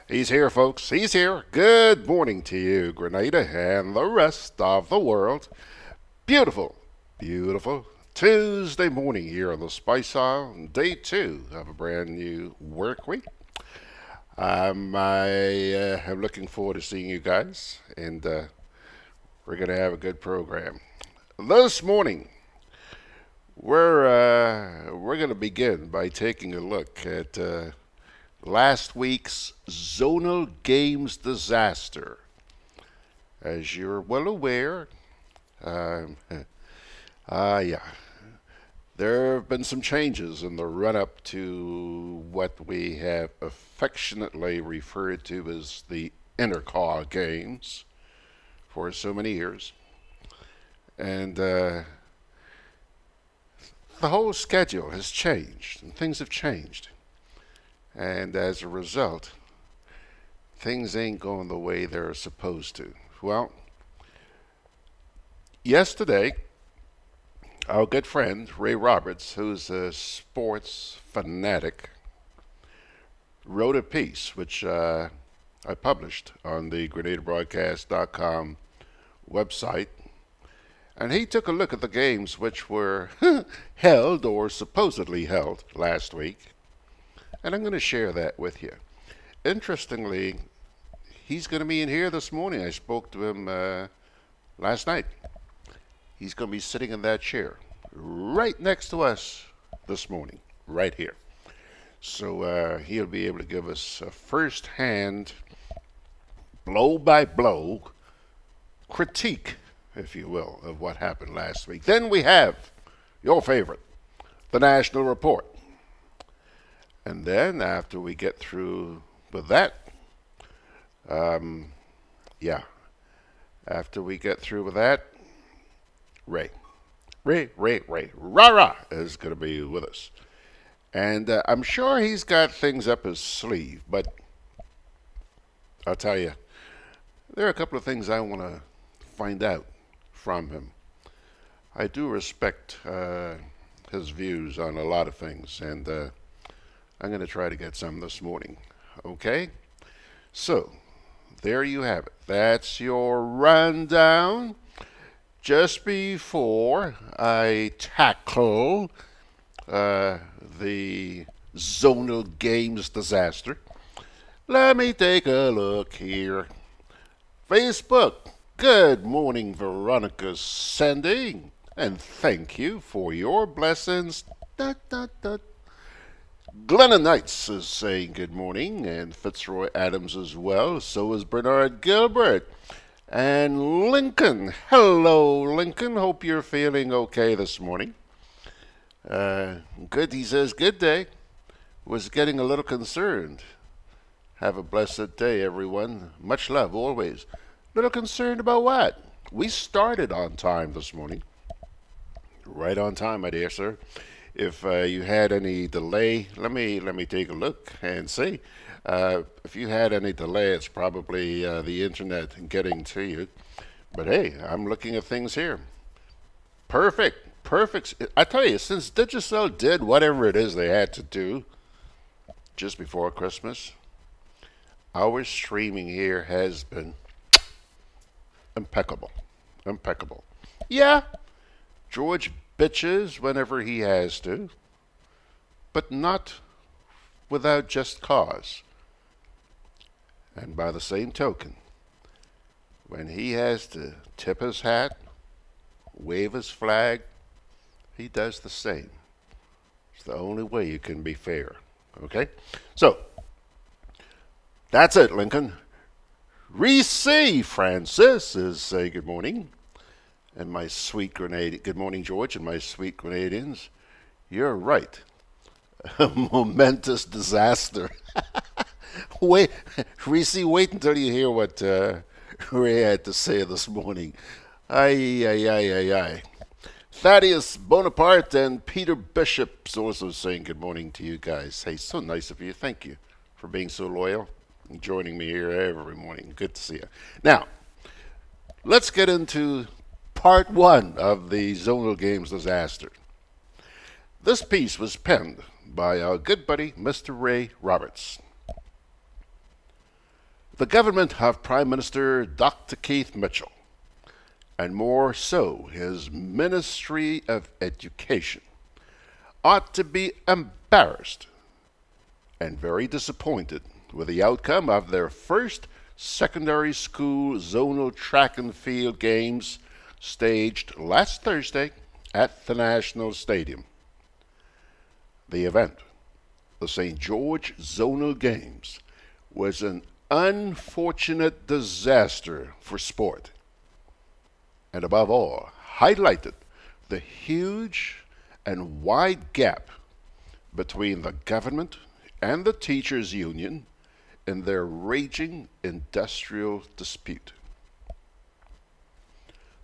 He's here, folks. He's here. Good morning to you, Grenada, and the rest of the world. Beautiful, beautiful Tuesday morning here on the Spice Isle, day two of a brand new work week. I'm looking forward to seeing you guys, and we're going to have a good program. This morning, we're going to begin by taking a look at last week's zonal games disaster. As you're well aware, um, yeah, there have been some changes in the run-up to what we have affectionately referred to as the intercar games for so many years, and the whole schedule has changed, and things have changed. And as a result, things ain't going the way they're supposed to. Well, yesterday, our good friend Ray Roberts, who's a sports fanatic, wrote a piece which I published on the GrenadaBroadcast.com website. And he took a look at the games which were held or supposedly held last week. And I'm going to share that with you. Interestingly, he's going to be in here this morning. I spoke to him last night. He's going to be sitting in that chair right next to us this morning, right here. So he'll be able to give us a first-hand, blow-by-blow critique, if you will, of what happened last week. Then we have your favorite, the National Report. And then after we get through with that, after we get through with that, Ray, rah-rah, is going to be with us. And I'm sure he's got things up his sleeve, but I'll tell you, there are a couple of things I want to find out from him. I do respect his views on a lot of things, and I'm going to try to get some this morning. Okay? So, there you have it. That's your rundown. Just before I tackle the zonal games disaster, let me take a look here. Facebook. Good morning, Veronica Sandy. And thank you for your blessings. Glenna Knights is saying good morning, and Fitzroy Adams as well. So is Bernard Gilbert. And Lincoln. Hello, Lincoln. Hope you're feeling okay this morning. Good, he says, good day. Was getting a little concerned. Have a blessed day, everyone. Much love, always. Little concerned about what? We started on time this morning. Right on time, my dear sir. If you had any delay, let me take a look and see. If you had any delay, it's probably the internet getting to you. But hey, I'm looking at things here. Perfect. I tell you, since Digicel did whatever it is they had to do just before Christmas, our streaming here has been impeccable. Yeah, George bitches whenever he has to, but not without just cause. And by the same token, when he has to tip his hat, wave his flag, he does the same. It's the only way you can be fair. Okay? So, that's it, Lincoln. Reese Francis is saying good morning. And my sweet Grenadian, good morning, George, and my sweet Grenadians. You're right. A momentous disaster. Wait, Reese, wait until you hear what Ray had to say this morning. Ay. Thaddeus Bonaparte and Peter Bishop's also saying good morning to you guys. Hey, so nice of you. Thank you for being so loyal and joining me here every morning. Good to see you. Now, let's get into part one of the zonal games disaster. This piece was penned by our good buddy, Mr. Ray Roberts. The government of Prime Minister Dr. Keith Mitchell, and more so his Ministry of Education, ought to be embarrassed and very disappointed with the outcome of their first secondary school zonal track and field games staged last Thursday at the National Stadium. The event, the St. George Zonal Games, was an unfortunate disaster for sport, and above all, highlighted the huge and wide gap between the government and the teachers' union in their raging industrial dispute.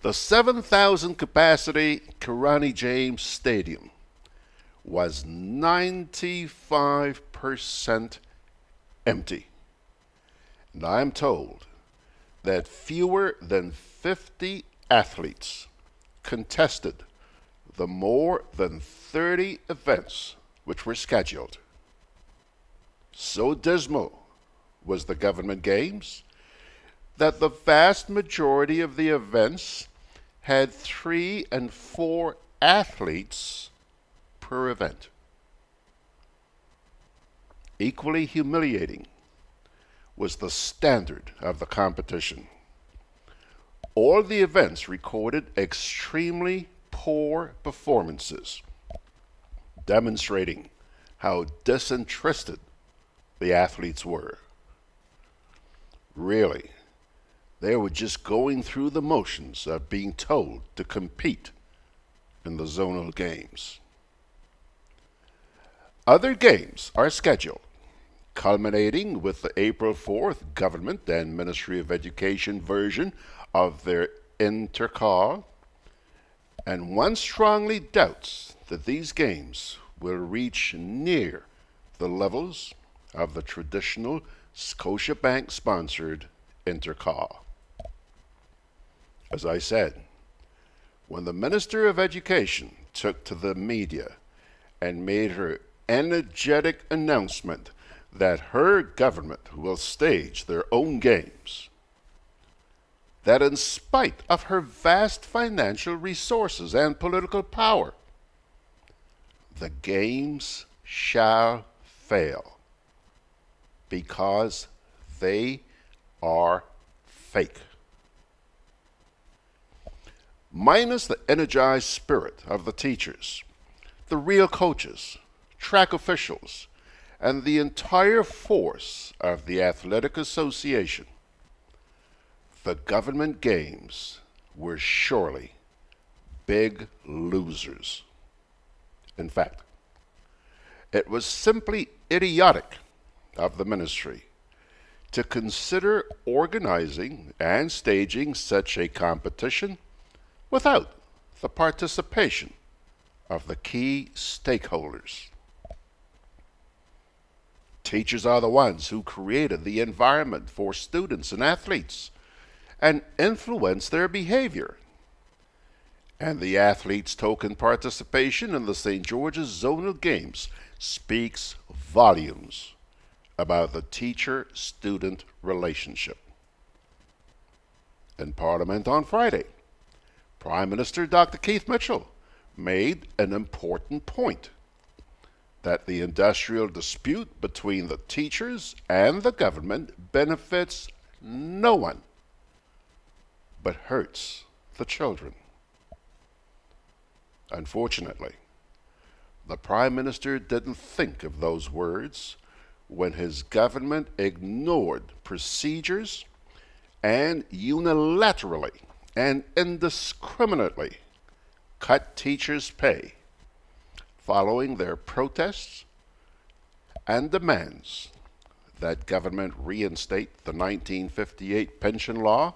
The 7,000 capacity Kirani James Stadium was 95% empty. And I am told that fewer than 50 athletes contested the more than 30 events which were scheduled. So dismal was the government games that the vast majority of the events had 3 and 4 athletes per event. Equally humiliating was the standard of the competition. All the events recorded extremely poor performances, demonstrating how disinterested the athletes were. Really, they were just going through the motions of being told to compete in the zonal games. Other games are scheduled, culminating with the April 4th Government and Ministry of Education version of their intercall, and one strongly doubts that these games will reach near the levels of the traditional Scotiabank-sponsored intercall. As I said, when the Minister of Education took to the media and made her energetic announcement that her government will stage their own games, that in spite of her vast financial resources and political power, the games shall fail because they are fake. Minus the energized spirit of the teachers, the real coaches, track officials, and the entire force of the Athletic Association, the government games were surely big losers. In fact, it was simply idiotic of the ministry to consider organizing and staging such a competition without the participation of the key stakeholders. Teachers are the ones who created the environment for students and athletes and influence their behavior. And the athletes' token participation in the St. George's Zonal Games speaks volumes about the teacher-student relationship. In Parliament on Friday, Prime Minister Dr. Keith Mitchell made an important point that the industrial dispute between the teachers and the government benefits no one but hurts the children. Unfortunately, the Prime Minister didn't think of those words when his government ignored procedures and unilaterally and indiscriminately cut teachers' pay following their protests and demands that government reinstate the 1958 pension law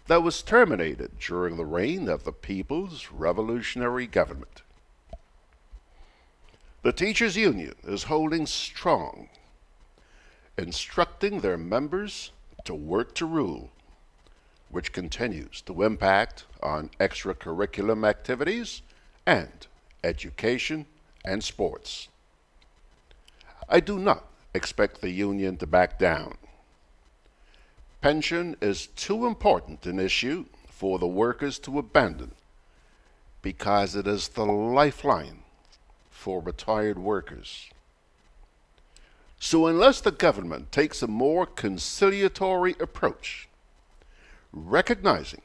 that was terminated during the reign of the People's Revolutionary Government. The teachers' union is holding strong, instructing their members to work to rule, which continues to impact on extracurriculum activities and education and sports. I do not expect the union to back down, pension is too important an issue for the workers to abandon, because it is the lifeline for retired workers. So unless the government takes a more conciliatory approach, recognizing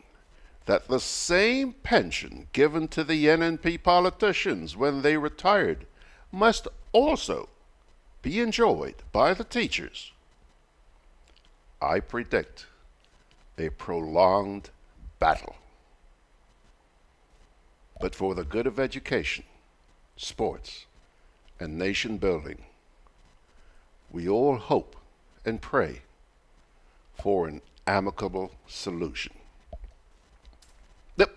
that the same pension given to the NNP politicians when they retired must also be enjoyed by the teachers, I predict a prolonged battle. But for the good of education, sports, and nation building, we all hope and pray for an amicable solution. Yep.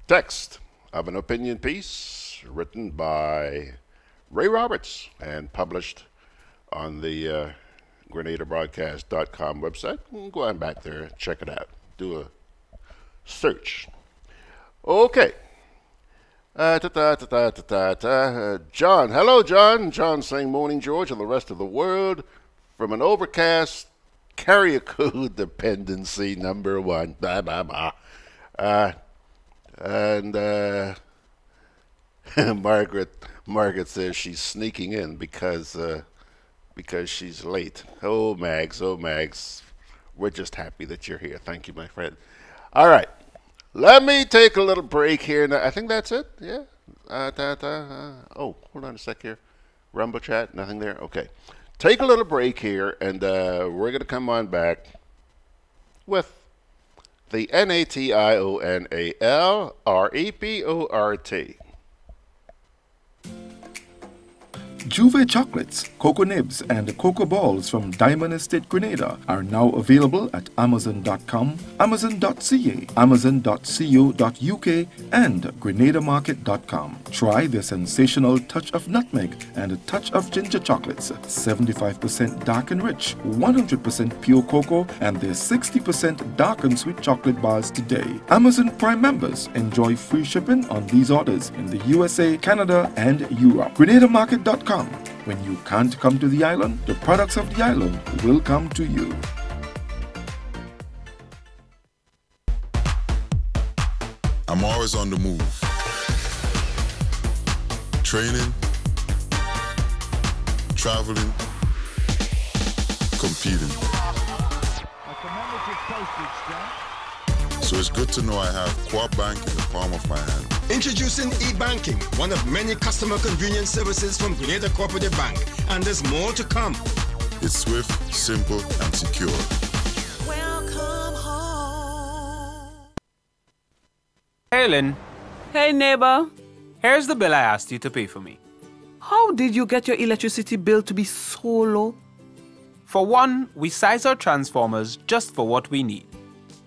Text of an opinion piece written by Ray Roberts and published on the GRENADABROADCAST.com website. Go on back there, check it out. Do a search. Okay. John. Hello, John. John saying morning, George, and the rest of the world from an overcast Carriacou dependency number 1. Blah, blah, blah. And Margaret says she's sneaking in because she's late. Oh, Mags. We're just happy that you're here. Thank you, my friend. All right. Let me take a little break here. Now, I think that's it. Yeah. Oh, hold on a sec here. Rumble chat, nothing there. Okay. Take a little break here, and we're going to come on back with the NATIONALREPORT. Juve chocolates, cocoa nibs, and cocoa balls from Diamond Estate Grenada are now available at Amazon.com, Amazon.ca, Amazon.co.uk, and GrenadaMarket.com. Try their sensational touch of nutmeg and a touch of ginger chocolates, 75% dark and rich, 100% pure cocoa, and their 60% dark and sweet chocolate bars today. Amazon Prime members enjoy free shipping on these orders in the USA, Canada, and Europe. GrenadaMarket.com. When you can't come to the island, the products of the island will come to you. I'm always on the move. Training, traveling, competing. So it's good to know I have Co-op Bank in the palm of my hand. Introducing e-banking, one of many customer convenience services from Grenada Cooperative Bank, and there's more to come. It's swift, simple, and secure. Welcome home. Hey, Lynn. Hey, neighbor. Here's the bill I asked you to pay for me. How did you get your electricity bill to be so low? For one, we size our transformers just for what we need.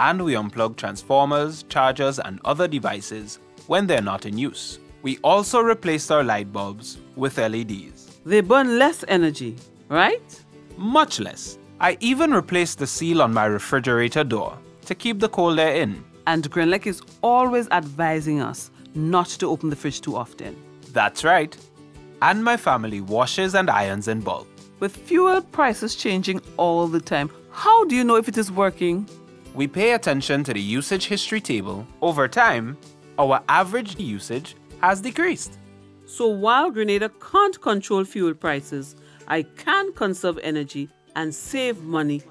And we unplug transformers, chargers, and other devices when they're not in use. We also replaced our light bulbs with LEDs. They burn less energy, right? Much less. I even replaced the seal on my refrigerator door to keep the cold air in. And Grenlec is always advising us not to open the fridge too often. That's right. And my family washes and irons in bulk. With fuel prices changing all the time, how do you know if it is working? We pay attention to the usage history table. Over time, our average usage has decreased. So while Grenada can't control fuel prices, I can conserve energy and save money.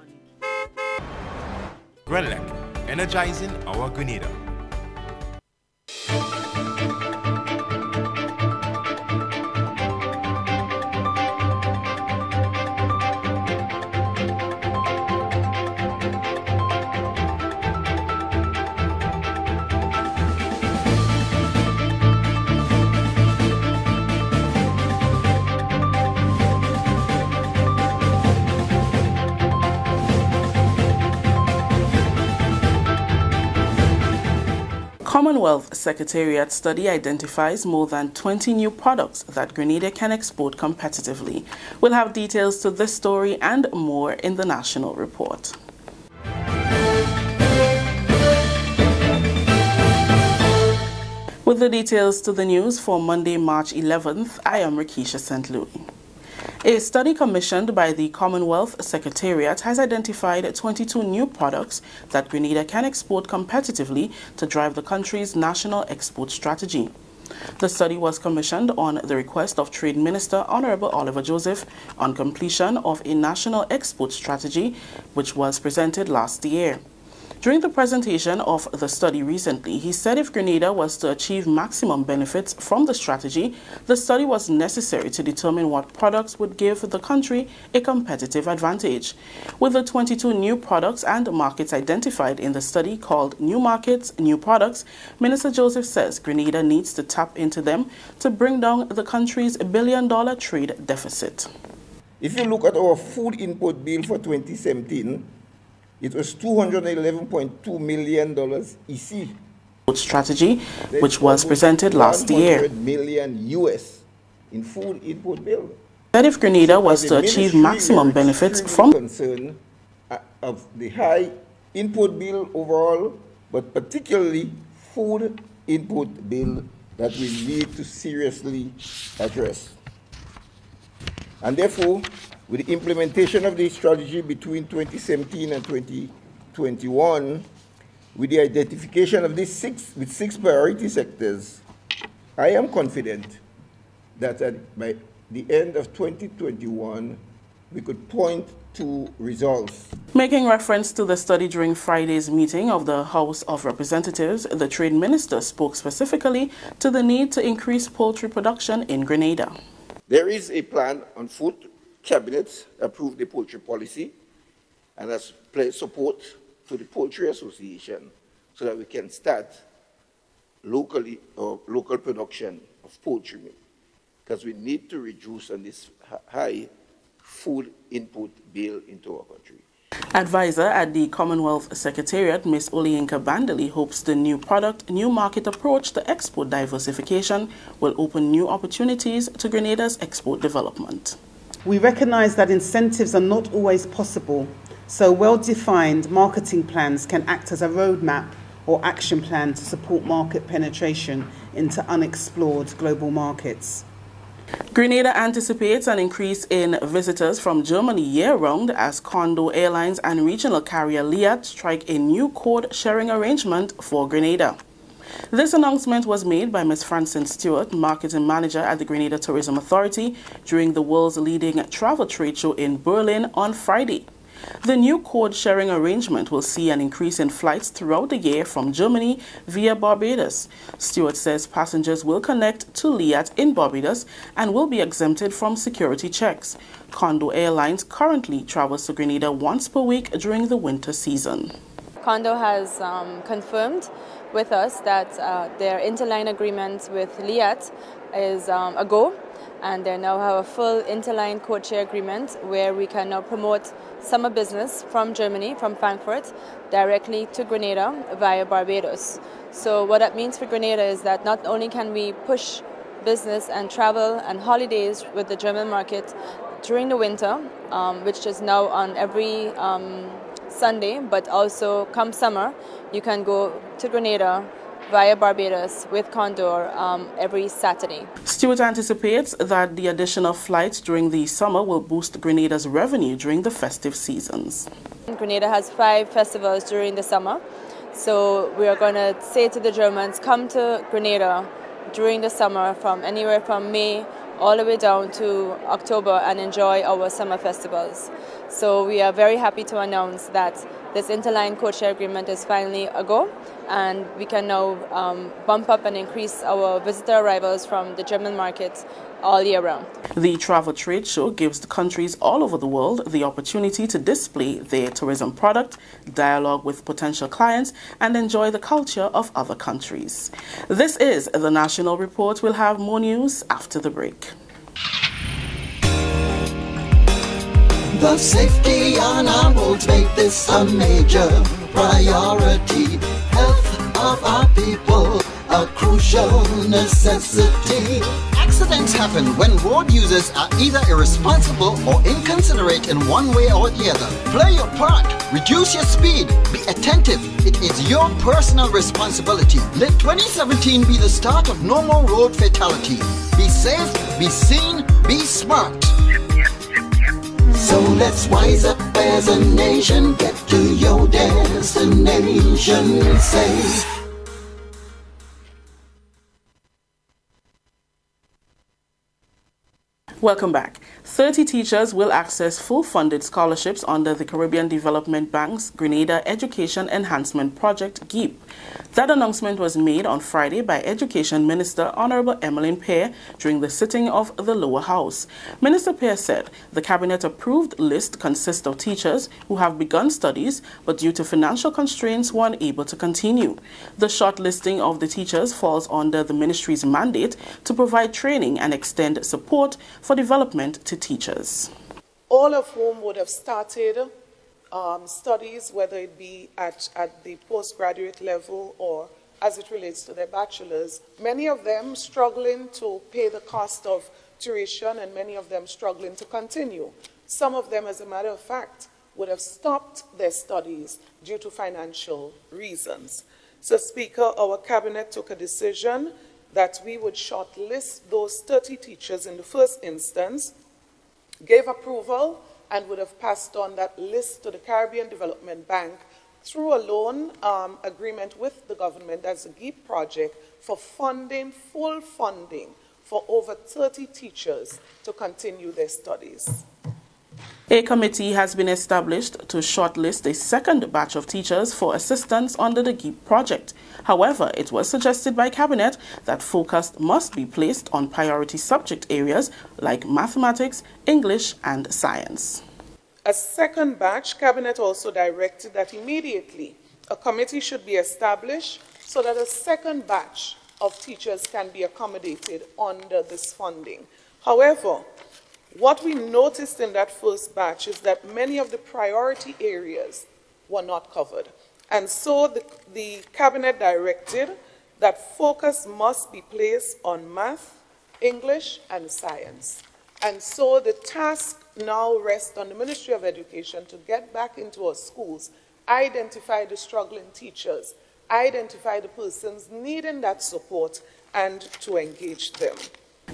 Grenlec, energizing our Grenada. Commonwealth Secretariat study identifies more than 20 new products that Grenada can export competitively. We'll have details to this story and more in the national report. With the details to the news for Monday, March 11th, I am Rikisha St. Louis. A study commissioned by the Commonwealth Secretariat has identified 22 new products that Grenada can export competitively to drive the country's national export strategy. The study was commissioned on the request of Trade Minister Honorable Oliver Joseph on completion of a national export strategy which was presented last year. During the presentation of the study recently, he said if Grenada was to achieve maximum benefits from the strategy, the study was necessary to determine what products would give the country a competitive advantage. With the 22 new products and markets identified in the study called New Markets, New Products, Minister Joseph says Grenada needs to tap into them to bring down the country's billion-dollar trade deficit. If you look at our food input bill for 2017, it was $211.2 million EC. Strategy, which was presented last year. $100 million US in food input bill. That if Grenada was to achieve maximum benefits from concern of the high input bill overall, but particularly food input bill that we need to seriously address. And therefore, with the implementation of the strategy between 2017 and 2021, with the identification of these six priority sectors, I am confident that by the end of 2021, we could point to results. Making reference to the study during Friday's meeting of the House of Representatives, the Trade Minister spoke specifically to the need to increase poultry production in Grenada. There is a plan on food. Cabinet approved the poultry policy and has pledged support to the Poultry Association so that we can start locally or local production of poultry meat, because we need to reduce on this high food input bill into our country. Advisor at the Commonwealth Secretariat, Ms. Oliyinka Bandali, hopes the new product, new market approach to export diversification will open new opportunities to Grenada's export development. We recognise that incentives are not always possible, so well-defined marketing plans can act as a roadmap or action plan to support market penetration into unexplored global markets. Grenada anticipates an increase in visitors from Germany year-round as Condor Airlines and regional carrier Liat strike a new code-sharing arrangement for Grenada. This announcement was made by Ms. Francine Stewart, marketing manager at the Grenada Tourism Authority, during the world's leading travel trade show in Berlin on Friday. The new code-sharing arrangement will see an increase in flights throughout the year from Germany via Barbados. Stewart says passengers will connect to Liat in Barbados and will be exempted from security checks. Condor Airlines currently travels to Grenada once per week during the winter season. Condor has confirmed with us that their interline agreement with Liat is a go, and they now have a full interline code-share agreement where we can now promote summer business from Germany, from Frankfurt, directly to Grenada via Barbados. So what that means for Grenada is that not only can we push business and travel and holidays with the German market during the winter, which is now on every Sunday, but also come summer, you can go to Grenada via Barbados with Condor every Saturday. Stewart anticipates that the addition of flights during the summer will boost Grenada's revenue during the festive seasons. Grenada has 5 festivals during the summer, so we are going to say to the Germans, come to Grenada during the summer from anywhere from May all the way down to October and enjoy our summer festivals. So we are very happy to announce that this interline code-share agreement is finally a go, and we can now bump up and increase our visitor arrivals from the German market all year round. The travel trade show gives the countries all over the world the opportunity to display their tourism product, dialogue with potential clients, and enjoy the culture of other countries. This is the National Report. We'll have more news after the break. The safety on our roads make this a major priority. Health of our people, a crucial necessity. Accidents happen when road users are either irresponsible or inconsiderate in one way or the other. Play your part. Reduce your speed. Be attentive. It is your personal responsibility. Let 2017 be the start of no more road fatality. Be safe, be seen, be smart. So let's wise up as a nation, get to your destination safe. Welcome back. 30 teachers will access full-funded scholarships under the Caribbean Development Bank's Grenada Education Enhancement Project, GEEP. That announcement was made on Friday by Education Minister Honorable Emmeline Pear during the sitting of the lower house. Minister Pear said the cabinet-approved list consists of teachers who have begun studies but due to financial constraints were unable to continue. The shortlisting of the teachers falls under the ministry's mandate to provide training and extend support for development to teachers. All of whom would have started studies, whether it be at the postgraduate level or as it relates to their bachelor's, many of them struggling to pay the cost of tuition and many of them struggling to continue. Some of them, as a matter of fact, would have stopped their studies due to financial reasons. So, Speaker, our cabinet took a decision that we would shortlist those 30 teachers in the first instance, gave approval, and would have passed on that list to the Caribbean Development Bank through a loan agreement with the government as a GEEP project for funding, full funding, for over 30 teachers to continue their studies. A committee has been established to shortlist a second batch of teachers for assistance under the GEEP project. However, it was suggested by Cabinet that focus must be placed on priority subject areas like mathematics, English, and science. A second batch, Cabinet also directed that immediately a committee should be established so that a second batch of teachers can be accommodated under this funding. However, what we noticed in that first batch is that many of the priority areas were not covered. And so the Cabinet directed that focus must be placed on math, English, and science. And so the task now rests on the Ministry of Education to get back into our schools, identify the struggling teachers, identify the persons needing that support, and to engage them.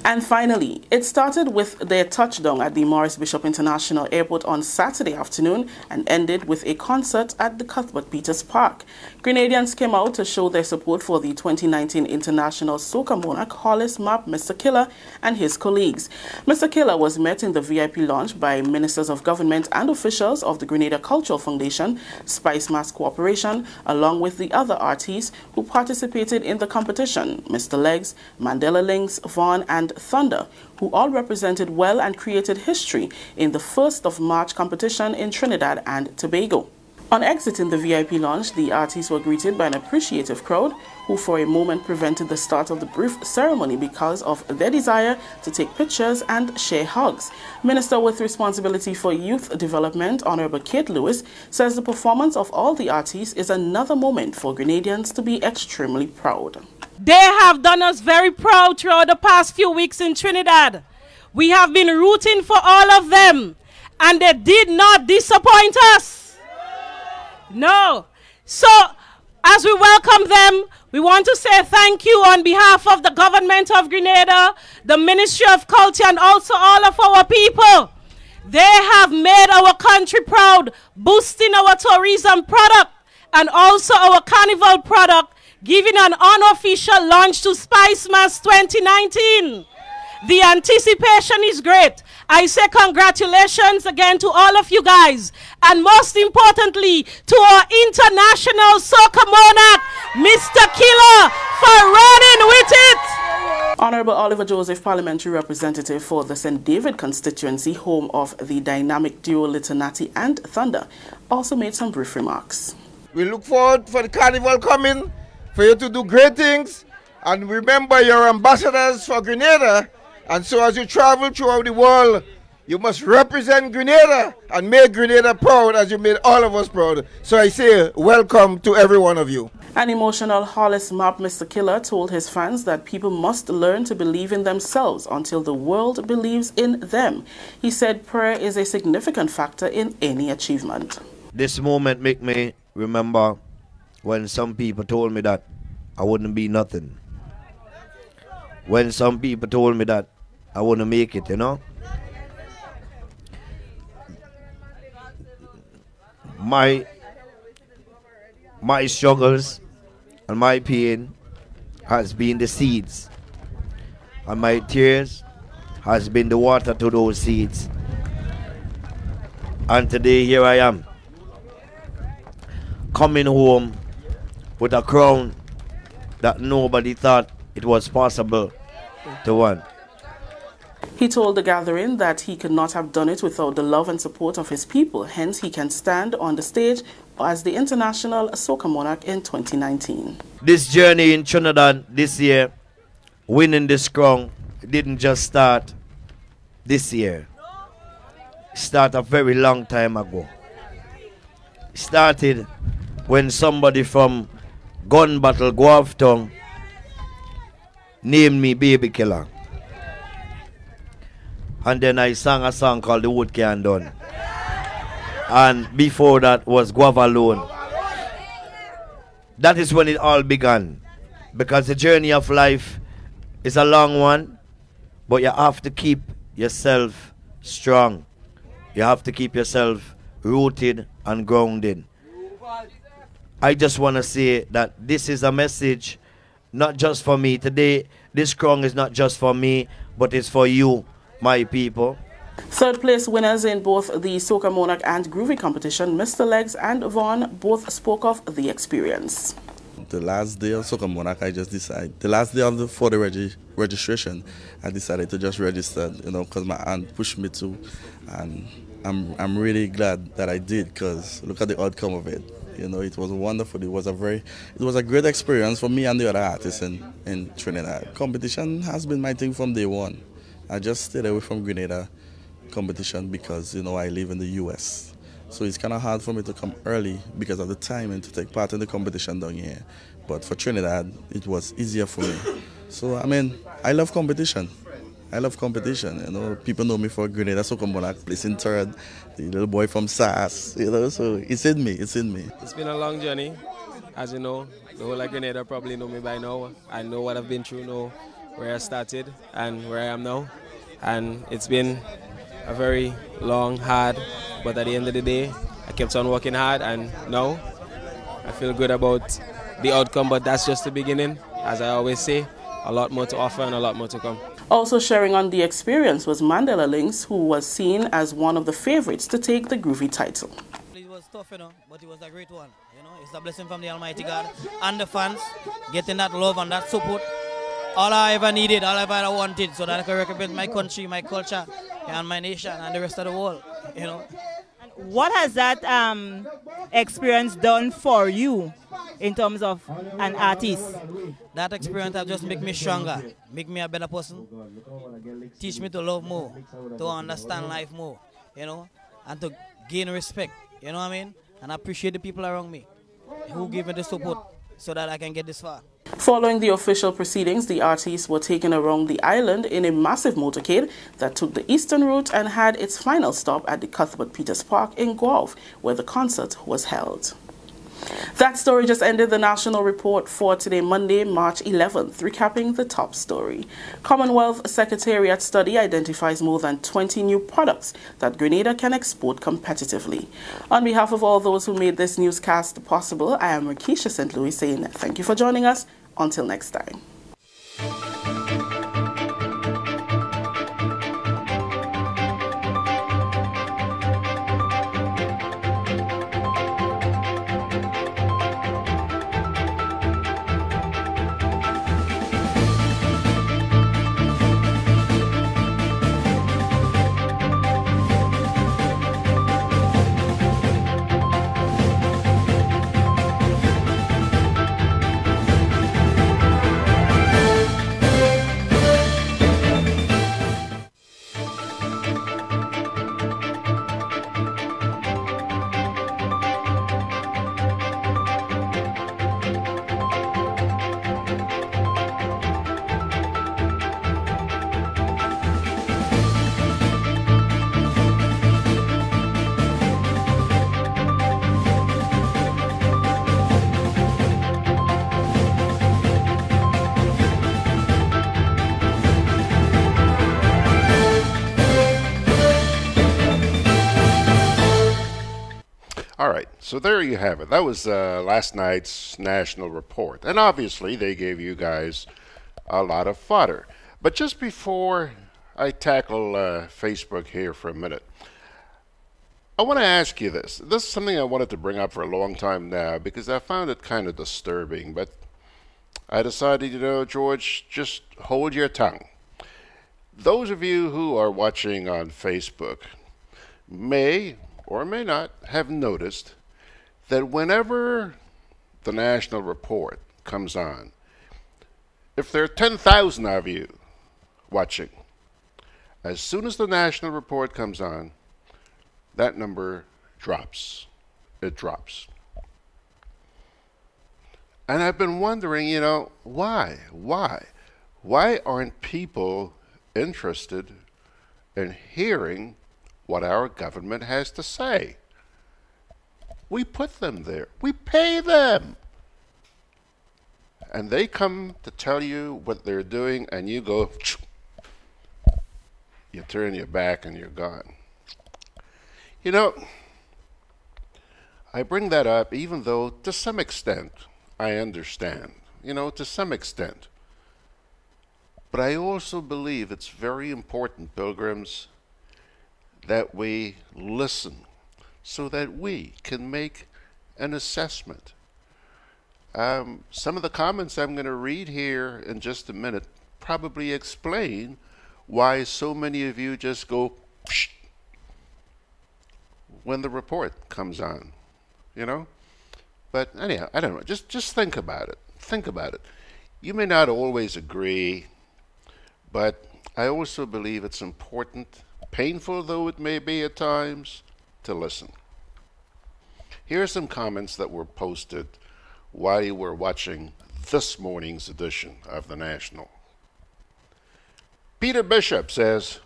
And finally, it started with their touchdown at the Maurice Bishop International Airport on Saturday afternoon and ended with a concert at the Cuthbert Peters Park. Grenadians came out to show their support for the 2019 International Soca Monarch Hollis Map, Mr. Killer, and his colleagues. Mr. Killer was met in the VIP lounge by ministers of government and officials of the Grenada Cultural Foundation, Spice Mass Corporation, along with the other artists who participated in the competition, Mr. Legs, Mandela Links, Vaughn, and Thunder, who all represented well and created history in the 1st of March competition in Trinidad and Tobago. On exiting the VIP lounge, the artists were greeted by an appreciative crowd who for a moment prevented the start of the brief ceremony because of their desire to take pictures and share hugs. Minister with responsibility for youth development, Honorable Kate Lewis, says the performance of all the artists is another moment for Grenadians to be extremely proud. They have done us very proud throughout the past few weeks in Trinidad. We have been rooting for all of them, and they did not disappoint us. No. So, as we welcome them, we want to say thank you on behalf of the government of Grenada, the Ministry of Culture, and also all of our people. They have made our country proud, boosting our tourism product and also our carnival product, giving an unofficial launch to Spice Mass 2019. The anticipation is great. I say congratulations again to all of you guys, and most importantly to our international soca monarch, Mr. Killer, for running with it. Honorable Oliver Joseph, Parliamentary Representative for the St. David constituency, home of the dynamic duo Litanati and Thunder, also made some brief remarks. We look forward for the carnival coming, for you to do great things, and remember you're ambassadors for Grenada, and so as you travel throughout the world, you must represent Grenada and make Grenada proud as you made all of us proud. So I say welcome to every one of you. An emotional Hollis Map, Mr. Killer, told his fans that people must learn to believe in themselves until the world believes in them. He said prayer is a significant factor in any achievement. This moment make me remember when some people told me that I wouldn't be nothing. When some people told me that I wouldn't make it, you know. my struggles and my pain has been the seeds, and my tears has been the water to those seeds. And today here I am, coming home with a crown that nobody thought it was possible to win. He told the gathering that he could not have done it without the love and support of his people, hence he can stand on the stage as the International Soca Monarch in 2019. This journey in Trinidad this year, winning this crown, didn't just start this year. It started a very long time ago. It started when somebody from Gun Battle, Guavton, named me Baby Killer. And then I sang a song called The Wood Can Done. And before that was Guava Alone. That is when it all began. Because the journey of life is a long one, but you have to keep yourself strong. You have to keep yourself rooted and grounded. I just want to say that this is a message not just for me. Today, this crown is not just for me, but it's for you, my people. Third place winners in both the Soca Monarch and Groovy competition, Mr. Legs and Vaughn, both spoke of the experience. The last day of Soca Monarch, I just decided, the last day of for the registration, I decided to just register, you know, because my aunt pushed me to, and I'm really glad that I did, because look at the outcome of it. You know, it was wonderful. It was a great experience for me and the other artists in Trinidad. Competition has been my thing from day one. I just stayed away from Grenada competition because, you know, I live in the US. So it's kind of hard for me to come early because of the time and to take part in the competition down here. But for Trinidad, it was easier for me. So, I mean, I love competition. I love competition, you know. People know me for Grenada Soca Monarch, placing third, the little boy from SAS, you know, so it's in me, it's in me. It's been a long journey. As you know, the whole of Grenada probably know me by now. I know what I've been through, know where I started and where I am now. And it's been a very long, hard, but at the end of the day, I kept on working hard, and now I feel good about the outcome, but that's just the beginning. As I always say, a lot more to offer and a lot more to come. Also sharing on the experience was Mandela Lynx, who was seen as one of the favorites to take the Groovy title. It was tough, you know, but it was a great one. You know, it's a blessing from the Almighty God and the fans, getting that love and that support. All I ever needed, all I ever wanted, so that I could represent my country, my culture, and my nation, and the rest of the world, you know. What has that experience done for you in terms of an artist? That experience has just made me stronger, make me a better person, teach me to love more, to understand life more, you know, and to gain respect, you know what I mean? And I appreciate the people around me who give me the support so that I can get this far. Following the official proceedings, the artists were taken around the island in a massive motorcade that took the eastern route and had its final stop at the Cuthbert Peters Park in Guelph, where the concert was held. That story just ended the National Report for today, Monday, March 11th, recapping the top story. Commonwealth Secretariat study identifies more than 20 new products that Grenada can export competitively. On behalf of all those who made this newscast possible, I am Rakisha St. Louis saying thank you for joining us. Until next time. All right, so there you have it. That was last night's national report. And obviously, they gave you guys a lot of fodder. But just before I tackle Facebook here for a minute, I want to ask you this. This is something I wanted to bring up for a long time now because I found it kind of disturbing. But I decided, George, just hold your tongue. Those of you who are watching on Facebook may or may not have noticed that whenever the national report comes on, if there are 10,000 of you watching, as soon as the national report comes on, that number drops. It drops. And I've been wondering, why? Why aren't people interested in hearing what our government has to say? We put them there. We pay them. And they come to tell you what they're doing, and you go, you turn your back and you're gone. I bring that up even though to some extent I understand, to some extent. But I also believe it's very important, pilgrims, that we listen so that we can make an assessment. Some of the comments I'm going to read here in just a minute probably explain why so many of you just go psh when the report comes on, But anyhow, I don't know. Just think about it. Think about it. You may not always agree, but I also believe it's important, painful though it may be at times, to listen. Here are some comments that were posted while you were watching this morning's edition of The National. Peter Bishop says,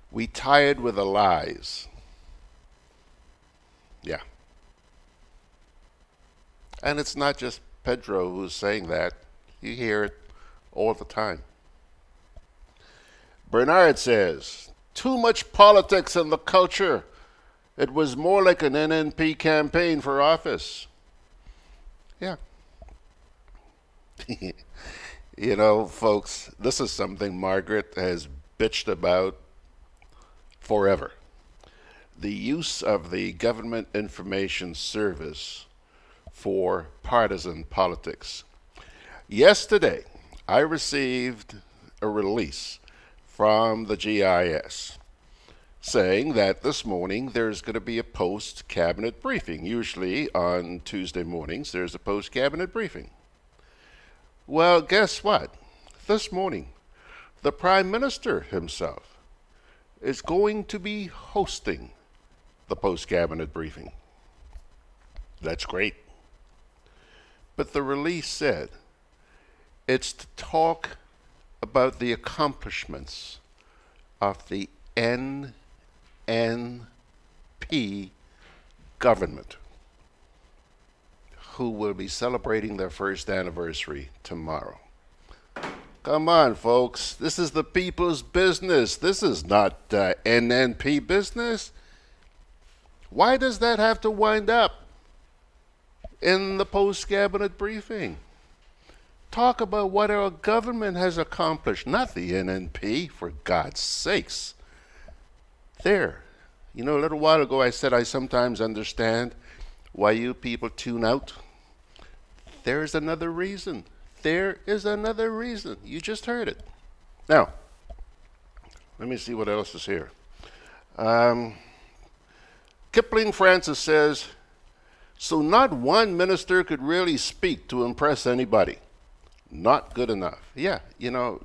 "We tired with the lies." Yeah. And it's not just Pedro who's saying that. You hear it all the time. Bernard says, "Too much politics in the culture. It was more like an NNP campaign for office." Yeah. Folks, this is something Margaret has bitched about forever. The use of the Government Information Service for partisan politics. Yesterday, I received a release from the GIS saying that this morning there's going to be a post-cabinet briefing. Usually on Tuesday mornings there's a post-cabinet briefing. Well, guess what? This morning, the Prime Minister himself is going to be hosting the post-cabinet briefing. That's great. But the release said it's to talk about the accomplishments of the NNP government, who will be celebrating their first anniversary tomorrow. Come on, folks. This is the people's business. This is not NNP business. Why does that have to wind up in the post-cabinet briefing? Talk about what our government has accomplished, not the NNP, for God's sakes. There. A little while ago I said I sometimes understand why you people tune out. There is another reason. There is another reason. You just heard it. Now, let me see what else is here. Kipling Francis says, "So not one minister could really speak to impress anybody. Not good enough." Yeah,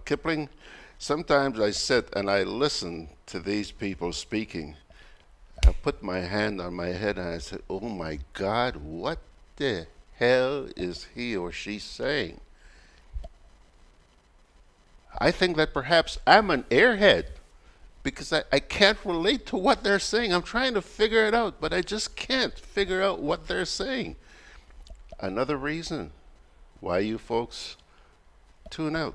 Kipling, sometimes I sit and I listen to these people speaking. I put my hand on my head and I say, oh my God, what the hell is he or she saying? I think that perhaps I'm an airhead because I can't relate to what they're saying. I'm trying to figure it out, but I just can't figure out what they're saying. Another reason why you folks tune out.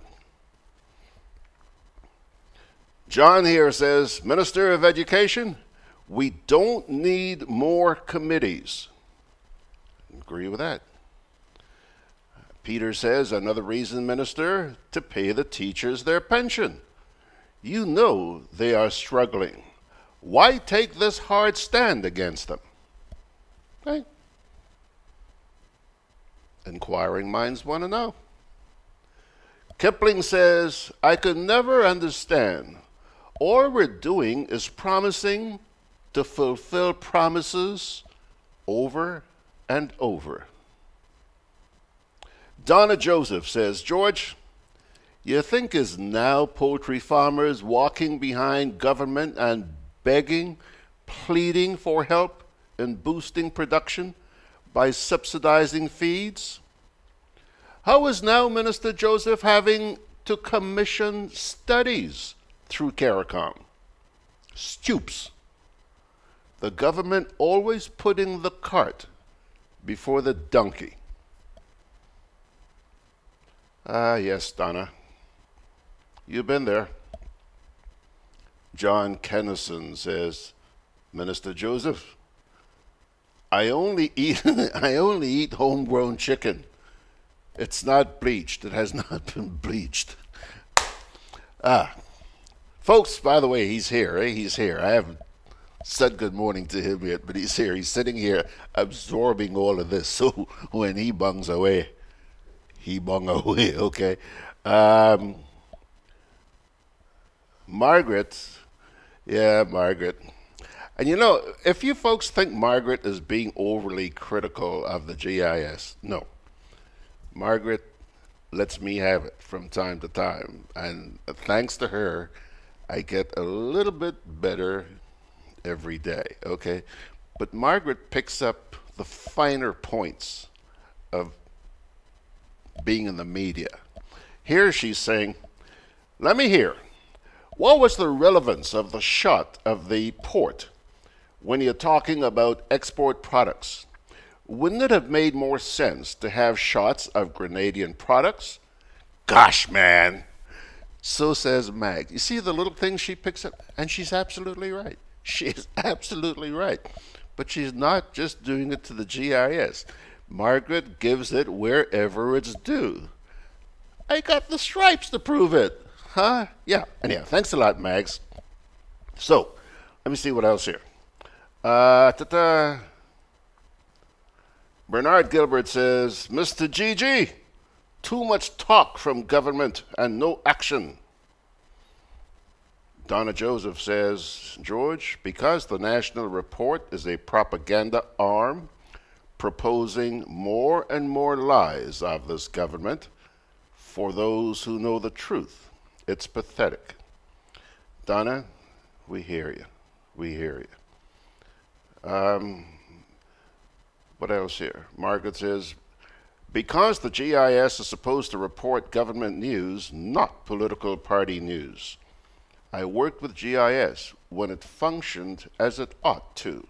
John here says, "Minister of Education, We don't need more committees. Agree with that. Peter says, another reason, Minister, to pay the teachers their pension. You know they are struggling. Why take this hard stand against them? Okay. Inquiring minds want to know. Kipling says, I could never understand. All we're doing is promising to fulfill promises over and over. Donna Joseph says, George, you think is now poultry farmers walking behind government and begging, pleading for help in boosting production by subsidizing feeds? How is now Minister Joseph having to commission studies through CARICOM? Stoops. The government always putting the cart before the donkey. Ah, yes, Donna. You've been there. John Kennison says, Minister Joseph, I only eat homegrown chicken. It's not bleached. It has not been bleached. Folks, by the way, he's here. He's here. I haven't said good morning to him yet, but he's here. He's sitting here absorbing all of this. So when he bungs away, he bung away, okay? Margaret. Yeah, Margaret. And you know, if you folks think Margaret is being overly critical of the GIS, no. Margaret lets me have it from time to time. And thanks to her, I get a little bit better every day, okay? But Margaret picks up the finer points of being in the media. Here she's saying, let me hear, what was the relevance of the shot of the port when you're talking about export products? Wouldn't it have made more sense to have shots of Grenadian products? Gosh, man. So says Mag. You see the little things she picks up? And she's absolutely right. She is absolutely right. But she's not just doing it to the GIS. Margaret gives it wherever it's due. I got the stripes to prove it. Huh? Yeah. Anyhow, thanks a lot, Mags. So, let me see what else here. Bernard Gilbert says, Mr. GG, too much talk from government and no action. Donna Joseph says, George, because the national report is a propaganda arm proposing more and more lies of this government for those who know the truth. It's pathetic. Donna, we hear you. We hear you. What else here? Margaret says, because the GIS is supposed to report government news, not political party news. I worked with GIS when it functioned as it ought to.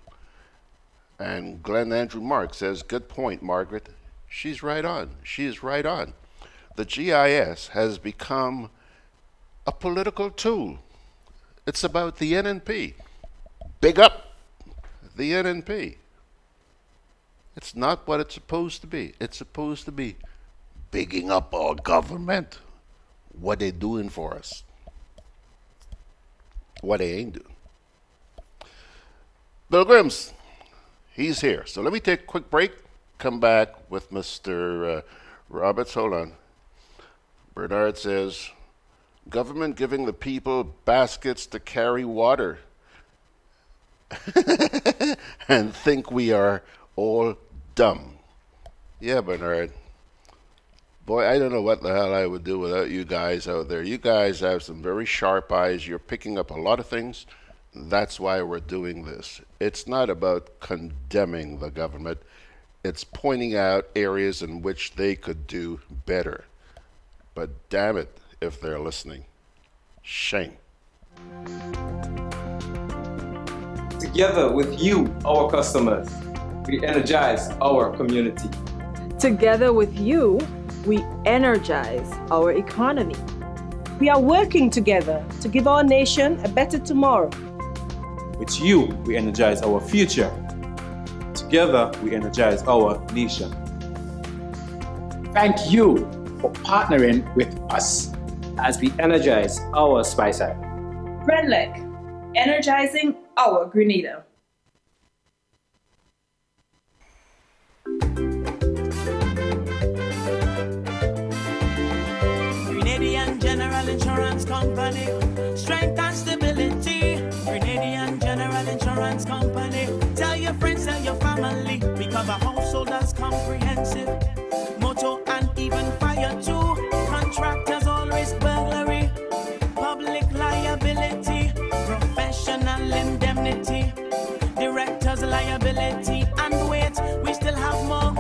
And Glenn Andrew Mark says, good point, Margaret. She's right on. She is right on. The GIS has become a political tool. It's about the NNP. Big up the NNP. It's not what it's supposed to be. It's supposed to be bigging up our government. What they doing for us. What they ain't doing. Bill Grims, he's here. So let me take a quick break. Come back with Mr. Roberts. Hold on. Bernard says, government giving the people baskets to carry water and think we are all dumb. Yeah, Bernard. Boy, I don't know what the hell I would do without you guys out there. You guys have some very sharp eyes. You're picking up a lot of things. That's why we're doing this. It's not about condemning the government. It's pointing out areas in which they could do better. But damn it, if they're listening. Shame. Together with you, our customers, we energize our community. Together with you, we energize our economy. We are working together to give our nation a better tomorrow. With you, we energize our future. Together, we energize our nation. Thank you for partnering with us as we energize our Spice Island. Grenlec, energizing our Grenada. Grenadian General Insurance Company, strength and stability. Grenadian General Insurance Company, tell your friends, tell your family. We cover householders comprehensive, motor and even fire too. Contractors all risk burglary, public liability, professional indemnity, directors liability, and wait, we still have more.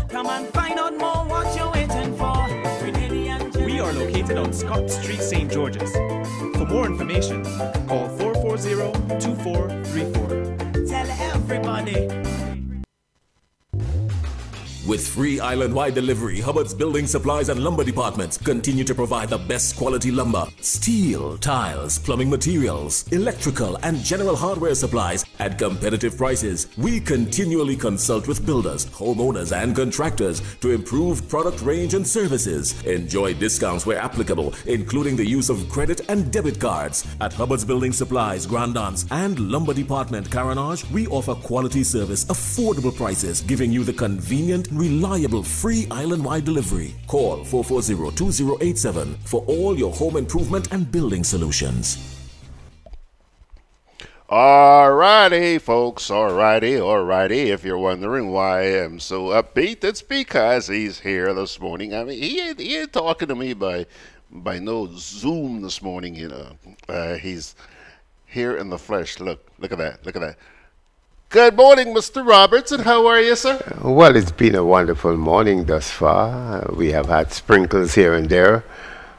Come and find out more what you're waiting for. We are located on Scott Street, St. George's. For more information, call 440-2434. Tell everybody. With free island-wide delivery, Hubbard's Building Supplies and Lumber Department continue to provide the best quality lumber, steel, tiles, plumbing materials, electrical and general hardware supplies at competitive prices. We continually consult with builders, homeowners and contractors to improve product range and services. Enjoy discounts where applicable, including the use of credit and debit cards. At Hubbard's Building Supplies, Grandance and Lumber Department, Caranage, we offer quality service, affordable prices, giving you the convenient, reliable, free island-wide delivery. Call 440-2087 for all your home improvement and building solutions. Alrighty, folks, alrighty. If you're wondering why I am so upbeat, it's because he's here this morning. I mean, he ain't talking to me by no Zoom this morning, you know. He's here in the flesh. Look at that. Good morning, Mr. Robertson. How are you, sir? Well, it's been a wonderful morning thus far. We have had sprinkles here and there,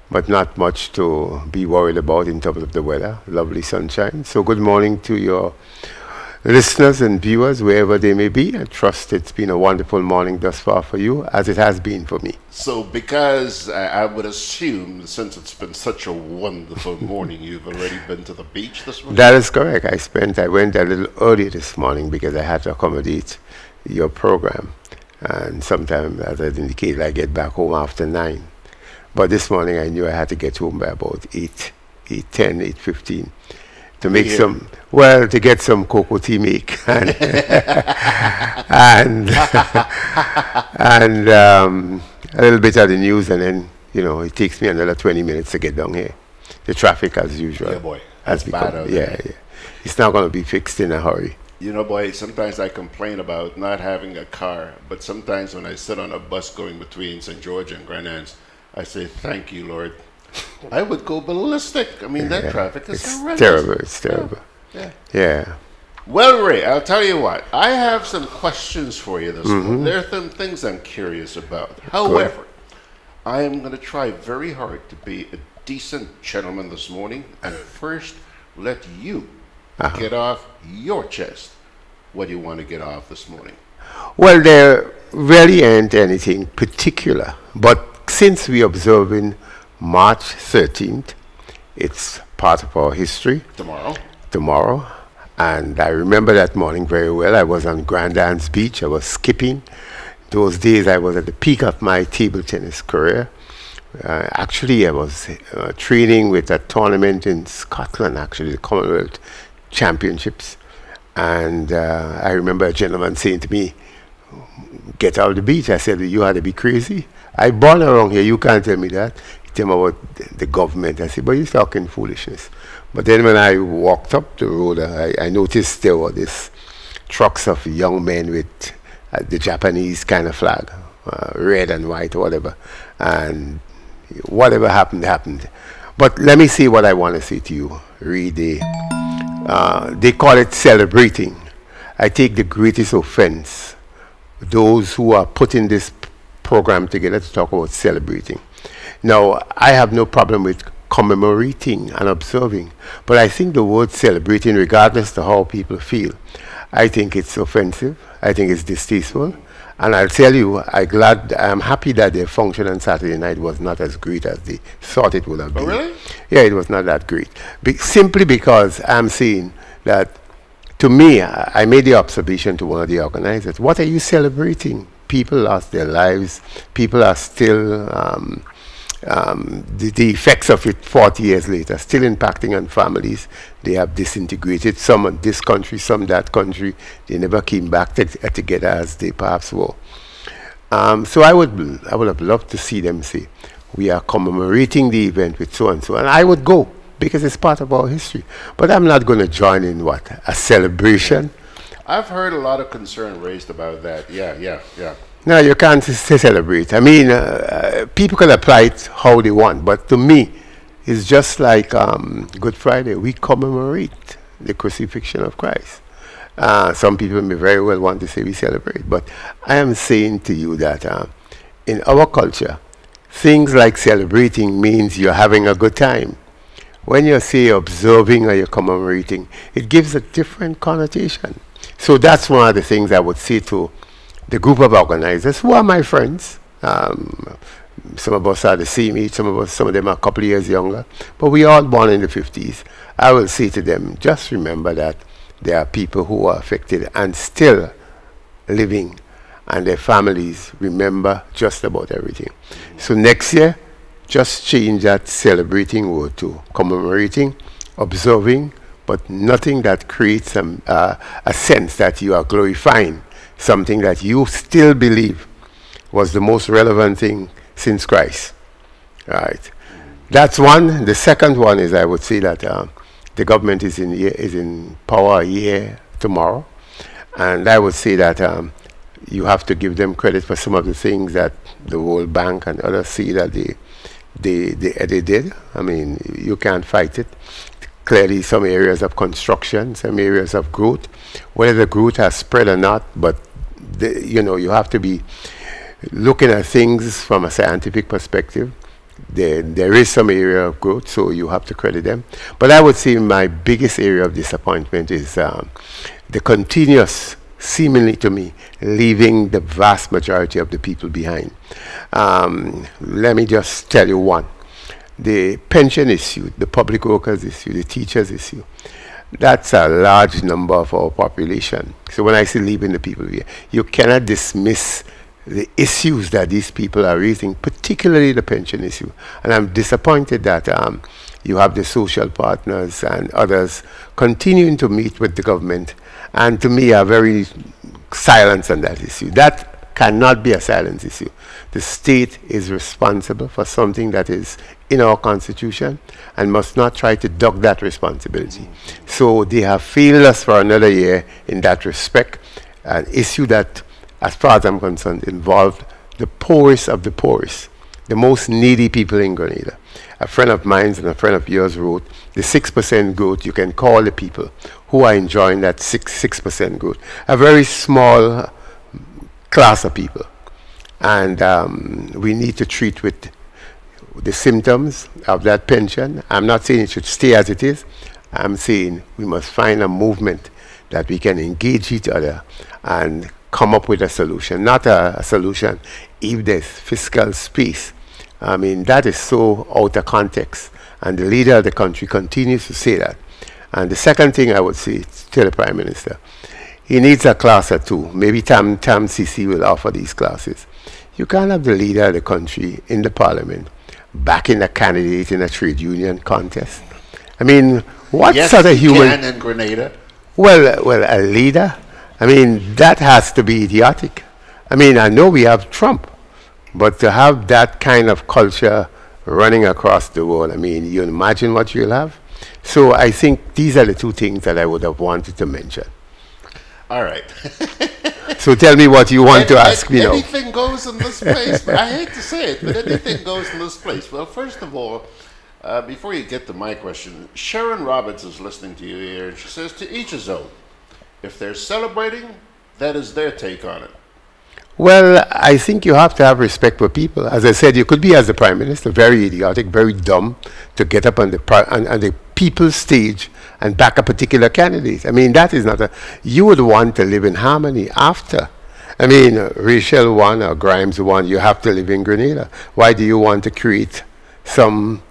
but not much to be worried about in terms of the weather. Lovely sunshine. So good morning to your listeners and viewers, wherever they may be. I trust it's been a wonderful morning thus far for you, as it has been for me. So because I would assume, since it's been such a wonderful morning, you've already been to the beach this morning? That is correct. I went a little early this morning because I had to accommodate your program. And sometimes, as I indicated, I get back home after 9. But this morning I knew I had to get home by about 8:10, 8:15. To make to get some cocoa tea make and a little bit of the news, and then, you know, it takes me another 20 minutes to get down here. The traffic, as usual, yeah, boy, has become, it's not going to be fixed in a hurry. You know, boy, sometimes I complain about not having a car, but sometimes when I sit on a bus going between St. George and Grenada, I say, thank you, Lord. I would go ballistic. I mean, that traffic is horrendous. It's terrible. Yeah. Well, Ray, I'll tell you what. I have some questions for you this morning. There are some things I'm curious about. However, I am going to try very hard to be a decent gentleman this morning, and first let you get off your chest what you want to get off this morning. Well, there really ain't anything particular, but since we're observing March 13th, it's part of our history. Tomorrow. And I remember that morning very well. I was on Grandance Beach. I was skipping. Those days I was at the peak of my table tennis career. Actually, I was training with a tournament in Scotland, actually, the Commonwealth Championships. And I remember a gentleman saying to me, get out of the beach. I said, you had to be crazy. I born around here. You can't tell me that. Tell me about the government. I said, but you're talking foolishness. But then when I walked up the road, I noticed there were these trucks of young men with the Japanese kind of flag, red and white or whatever. And whatever happened. But let me say what I want to say to you. They call it celebrating. I take the greatest offense, those who are putting this program together, to talk about celebrating. Now, I have no problem with commemorating and observing, but I think the word celebrating, regardless of how people feel, I think it's offensive, I think it's distasteful, and I'll tell you, I'm happy that their function on Saturday night was not as great as they thought it would have been. Oh, really? Yeah, it was not that great. Simply because I'm saying that to me, I made the observation to one of the organizers, what are you celebrating? People lost their lives. People are still, the effects of it 40 years later, still impacting on families. They have disintegrated, some in this country, some that country. They never came back together as they perhaps were. So I would have loved to see them say, we are commemorating the event with so and so. And I would go, because it's part of our history. But I'm not going to join in what? A celebration? I've heard a lot of concern raised about that. Yeah. No, you can't celebrate. I mean, people can apply it how they want. But to me, it's just like Good Friday. We commemorate the crucifixion of Christ. Some people may very well want to say we celebrate. But I am saying to you that in our culture, things like celebrating means you're having a good time. When you say observing or you're commemorating, it gives a different connotation. So that's one of the things I would say to the group of organizers who are my friends. Some of us are the same age, some of them are a couple of years younger, but we all born in the 50s. I will say to them, just remember that there are people who are affected and still living, and their families remember just about everything. So next year, just change that celebrating word to commemorating, observing, but nothing that creates a sense that you are glorifying something that you still believe was the most relevant thing since Christ. Right. That's one. The second one is, I would say that the government is in power a year tomorrow, and I would say that you have to give them credit for some of the things that the World Bank and others see that they did. I mean, you can't fight it. Clearly, some areas of construction, some areas of growth, whether the growth has spread or not, but you have to be looking at things from a scientific perspective. There is some area of growth, so you have to credit them. But I would say my biggest area of disappointment is the continuous, seemingly to me, leaving the vast majority of the people behind. Let me just tell you one. The pension issue, the public workers issue, the teachers issue, that's a large number of our population. So when I say leaving the people here, you cannot dismiss the issues that these people are raising, particularly the pension issue. And I'm disappointed that you have the social partners and others continuing to meet with the government, and to me are very silent on that issue. That cannot be a silent issue. The state is responsible for something that is in our constitution and must not try to duck that responsibility. So they have failed us for another year in that respect, an issue that, as far as I'm concerned, involved the poorest of the poorest, the most needy people in Grenada. A friend of mine and a friend of yours wrote, the 6% growth, you can call the people who are enjoying that 6% growth a very small class of people. And we need to treat with the symptoms of that pension. I'm not saying it should stay as it is. I'm saying we must find a movement that we can engage each other and come up with a solution, not a solution if there's fiscal space. I mean, that is so out of context, and the leader of the country continues to say that. And the second thing I would say to the Prime Minister, he needs a class or two. Maybe TAM CC will offer these classes. You can't have the leader of the country in the parliament backing a candidate in a trade union contest. I mean, what sort of human... Yes, in Grenada. Well, a leader? I mean, that has to be idiotic. I mean, I know we have Trump, but to have that kind of culture running across the world, I mean, you imagine what you'll have? So I think these are the two things that I would have wanted to mention. All right. So tell me what you want to ask me now. Anything goes in this place. I hate to say it, but anything goes in this place. Well, first of all, before you get to my question, Sharon Roberts is listening to you here, and she says, to each his own. If they're celebrating, that is their take on it. Well, I think you have to have respect for people. As I said, you could be, as the Prime Minister, very idiotic, very dumb to get up on the people's stage and back a particular candidate. I mean, that is not a... You would want to live in harmony after. I mean, Rachel won or Grimes won, you have to live in Grenada. Why do you want to create some,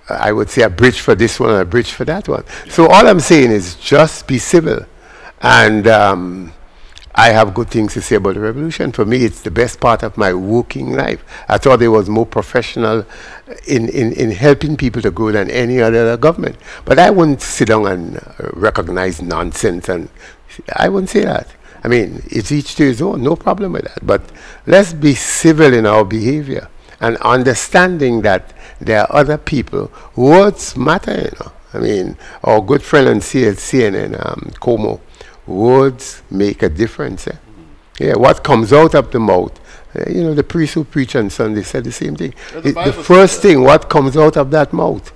I would say, a bridge for this one and a bridge for that one? So all I'm saying is just be civil. And I have good things to say about the revolution. For me, it's the best part of my working life. I thought it was more professional in helping people to grow than any other government. But I wouldn't sit down and recognize nonsense, and I wouldn't say that. I mean, it's each to his own, no problem with that. But let's be civil in our behavior and understanding that there are other people. Words matter, you know. I mean, our good friend on CNN, Como, words make a difference. Yeah, what comes out of the mouth. You know, the priest who preached on Sunday said the same thing. The first thing, what comes out of that mouth,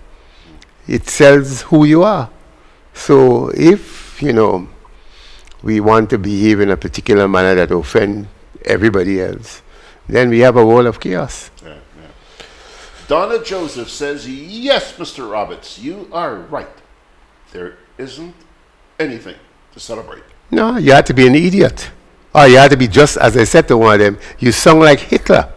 it tells who you are. So if, you know, we want to behave in a particular manner that offend everybody else, then we have a world of chaos. Yeah, yeah. Donna Joseph says, yes, Mr. Roberts, you are right. There isn't anything to celebrate. No, you had to be an idiot. Or you had to be, just as I said to one of them, you sound like Hitler.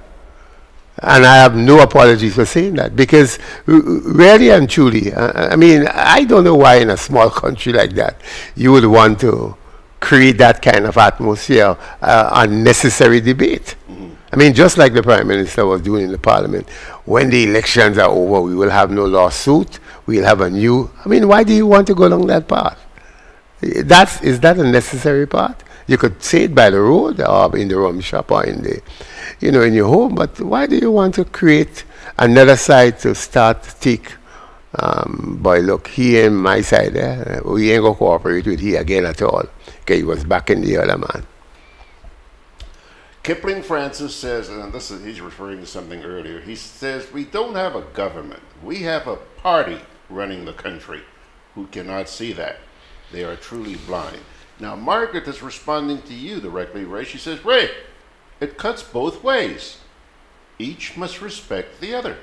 And I have no apologies for saying that, because really and truly, I mean, I don't know why in a small country like that you would want to create that kind of atmosphere, unnecessary debate. I mean, just like the Prime Minister was doing in the Parliament, when the elections are over, we will have no lawsuit, we'll have a new, I mean, why do you want to go along that path? Is that a necessary part? You could say it by the road or in the rum shop or in the, you know, in your home, but why do you want to create another side to start to take, boy, look, he and my side there, we ain't going to cooperate with he again at all. Okay, he was back in the other man. Kipling Francis says, and this is, he's referring to something earlier, he says, we don't have a government. We have a party running the country who cannot see that. They are truly blind. Now, Margaret is responding to you directly, Ray. She says, Ray, it cuts both ways. Each must respect the other.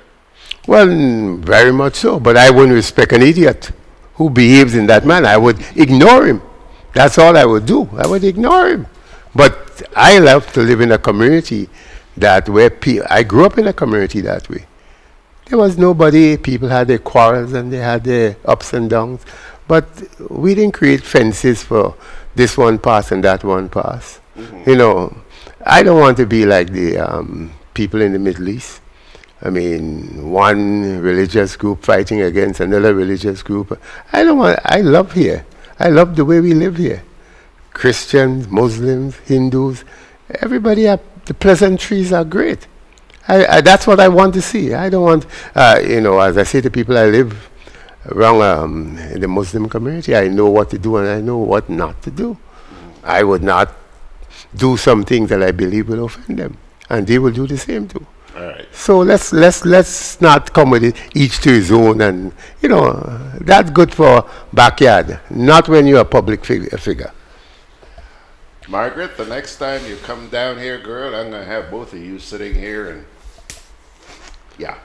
Well, very much so, but I wouldn't respect an idiot who behaves in that manner. I would ignore him. That's all I would do. I would ignore him. But I love to live in a community that where I grew up in a community that way. There was nobody, people had their quarrels and they had their ups and downs. But we didn't create fences for this one pass and that one pass. You know, I don't want to be like the people in the Middle East. I mean, one religious group fighting against another religious group. I love here. I love the way we live here. Christians, Muslims, Hindus, everybody, the pleasantries are great. That's what I want to see. I don't want, you know, as I say to people, I live around in the Muslim community. I know what to do and I know what not to do. I would not do some things that I believe will offend them, and they will do the same too. All right. So let's not come with it each to his own, and you know that's good for backyard, not when you're a public figure. Margaret, the next time you come down here, girl, I'm going to have both of you sitting here and, yeah.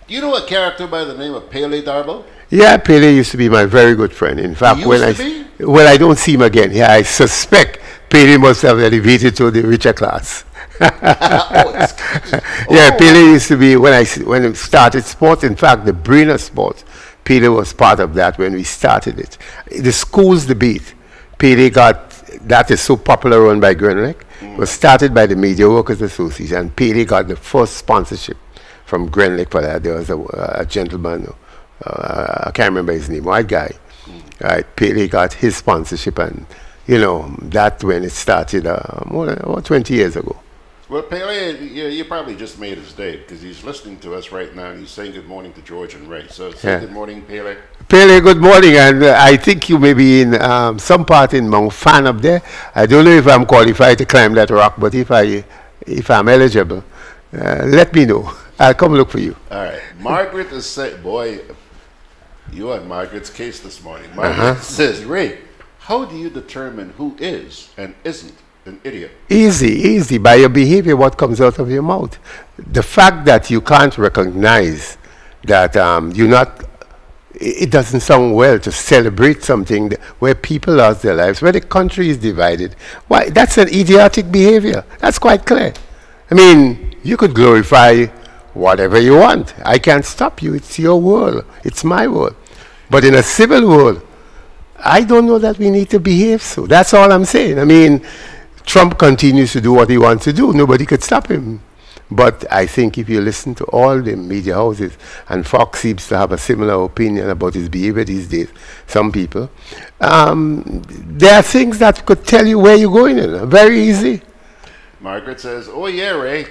Do you know a character by the name of Pele Darbo? Yeah, Pele used to be my very good friend. In fact, when I don't see him again, yeah, I suspect Pele must have elevated to the richer class. Yeah, Pele used to be, when I started sports, in fact, the brain of sports, Pele was part of that when we started it. The schools debate, Pele got, that is so popular run by Grenada, was started by the Media Workers Association, and Pele got the first sponsorship from Grenada for that. There was a gentleman, I can't remember his name, white guy. Right, Pele got his sponsorship, and you know, that when it started more than 20 years ago. Well, Pele, you probably just made his day, because he's listening to us right now and he's saying good morning to George and Ray. So say good morning, Pele. Pele, good morning, and I think you may be in some part in Mount Fan up there. I don't know if I'm qualified to climb that rock, but if I'm eligible, let me know. I'll come look for you. All right. Margaret is saying, boy, you on Margaret's case this morning. Margaret says, Ray, how do you determine who is and isn't an idiot? Easy. By your behavior, what comes out of your mouth. The fact that you can't recognize that you're not, it doesn't sound well to celebrate something where people lost their lives, where the country is divided. Why? That's an idiotic behavior. That's quite clear. I mean, you could glorify whatever you want. I can't stop you. It's your world. It's my world. But in a civil world, I don't know that we need to behave so. That's all I'm saying. I mean, Trump continues to do what he wants to do. Nobody could stop him. But I think if you listen to all the media houses, and Fox seems to have a similar opinion about his behavior these days, some people, there are things that could tell you where you're going in. Very easy. Margaret says, oh yeah, Ray,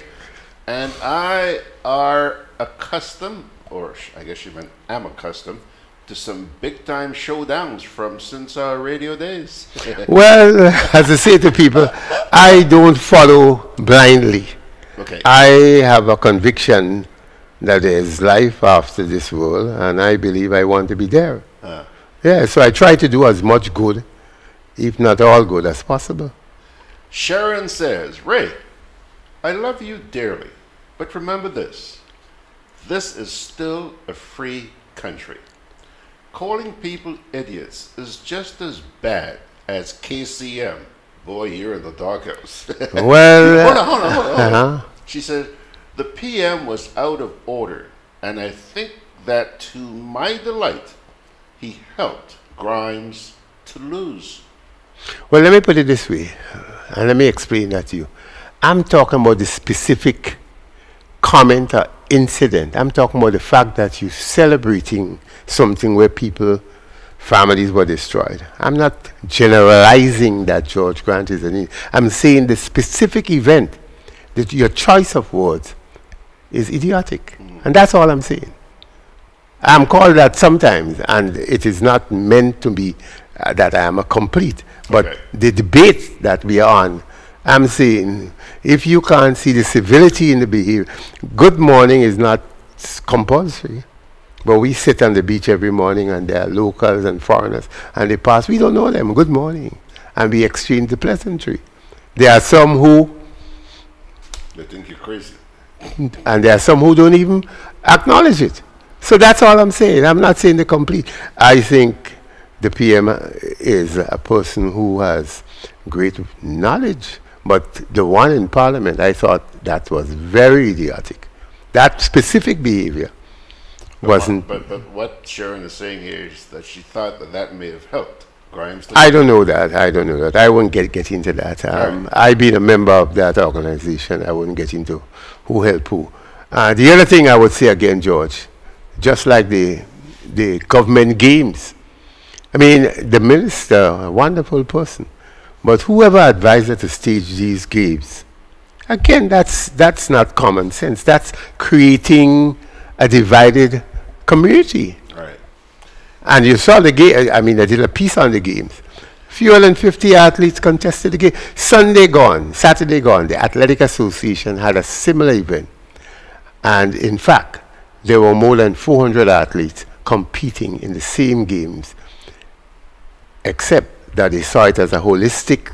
and I are accustomed, or I guess she meant am accustomed, to some big-time showdowns from since our radio days. Well, as I say to people, I don't follow blindly. Okay. I have a conviction that there is life after this world, and I believe I want to be there. Yeah, so I try to do as much good, if not all good, as possible. Sharon says, Ray, I love you dearly, but remember this. This is still a free country. Calling people idiots is just as bad as KCM. Boy, you're in the doghouse. Well, hold on. She said, the PM was out of order, and I think that to my delight, he helped Grimes to lose. Well, let me put it this way, and let me explain that to you. I'm talking about the specific comment or incident. I'm talking about the fact that you're celebrating something where people, families were destroyed. I'm not generalizing that George Grant is an idiot. I'm saying the specific event, that your choice of words is idiotic. And that's all I'm saying. I'm called that sometimes, and it is not meant to be that I am a complete. But the debate that we are on, I'm saying, if you can't see the civility in the behavior, good morning is not compulsory. But we sit on the beach every morning, and there are locals and foreigners, and they pass. We don't know them. Good morning. And we exchange the pleasantry. There are some who... They think you're crazy. And there are some who don't even acknowledge it. So that's all I'm saying. I'm not saying the complete. I think the PM is a person who has great knowledge. But the one in Parliament, I thought that was very idiotic. That specific behavior wasn't... But what Sharon is saying here is that she thought that that may have helped Grimes. I don't know that. I don't know that. I won't get into that. I've been a member of that organization. I wouldn't get into who helped who. The other thing I would say again, George, just like the government games. I mean, the minister, a wonderful person. But whoever advised her to stage these games, again, that's not common sense. That's creating a divided community. Right. And you saw the game. I mean, I did a piece on the games. Fewer than 50 athletes contested the game. Sunday gone, Saturday gone, the Athletic Association had a similar event. And in fact, there were more than 400 athletes competing in the same games, except that they saw it as a holistic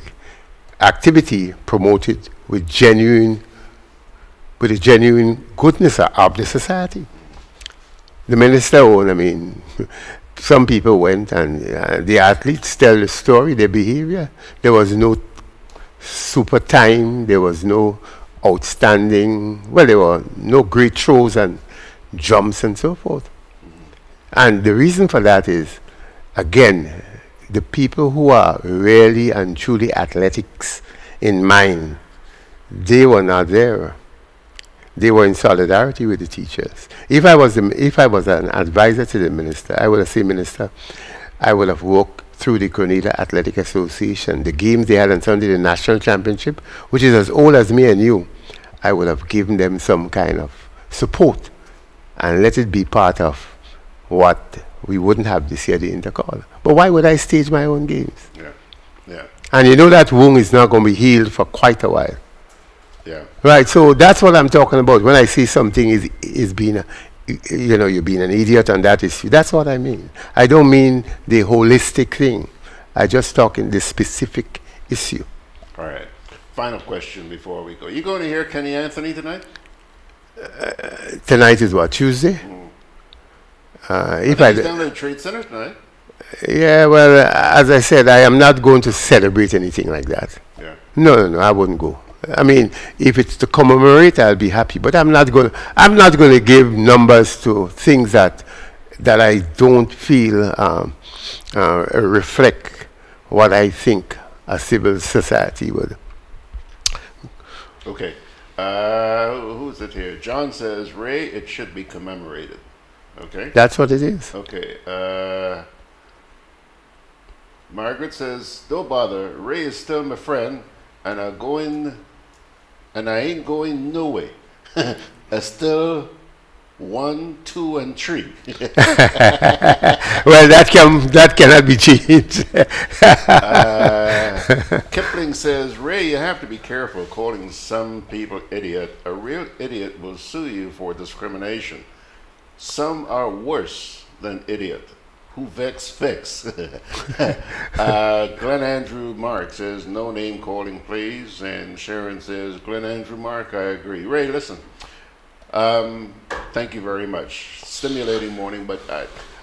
activity promoted with a genuine goodness of the society. The minister owned, I mean, some people went and the athletes tell the story, their behavior. There was no super time, there was no outstanding, well, there were no great throws and jumps and so forth. And the reason for that is, again, the people who are really and truly athletics in mind, they were not there. They were in solidarity with the teachers. If I was an advisor to the minister, I would have said, Minister, I would have walked through the Grenada Athletic Association, the games they had on Sunday, the national championship, which is as old as me and you. I would have given them some kind of support and let it be part of what we wouldn't have this year, the intercall. But why would I stage my own games? Yeah, yeah. And you know that wound is not going to be healed for quite a while. Yeah. Right, so that's what I'm talking about. When I say something is being, you're being an idiot on that issue, that's what I mean. I don't mean the holistic thing. I just talk in this specific issue. All right. Final question before we go. You going to hear Kenny Anthony tonight? Tonight is what, Tuesday? He's down at the Trade Center tonight. Yeah, well, as I said, I am not going to celebrate anything like that. Yeah. No, I wouldn't go. I mean, if it's to commemorate, I'll be happy. But I'm not going to give numbers to things that I don't feel reflect what I think a civil society would. Okay. Who's it here? John says, Ray, it should be commemorated. Okay. That's what it is. Okay. Margaret says, don't bother. Ray is still my friend, and I ain't going no way. I still 1, 2, and 3. Well, that cannot be changed. Kipling says, Ray, you have to be careful calling some people idiot. A real idiot will sue you for discrimination. Some are worse than idiot. Who vex, fix. Glenn Andrew Mark says, no name calling, please. And Sharon says, Glenn Andrew Mark, I agree. Ray, listen. Thank you very much. Stimulating morning, but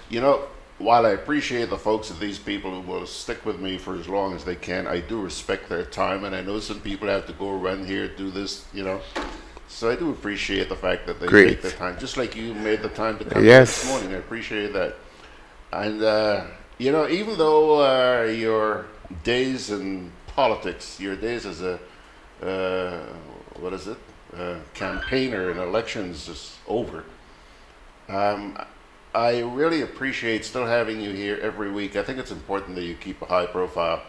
you know, while I appreciate the folks of these people who will stick with me for as long as they can, I do respect their time, and I know some people have to go run here, do this, you know. So I do appreciate the fact that they take the time, just like you made the time to come here this morning. I appreciate that. And, you know, even though your days in politics, your days as a, what is it, campaigner in elections is over, I really appreciate still having you here every week. I think it's important that you keep a high profile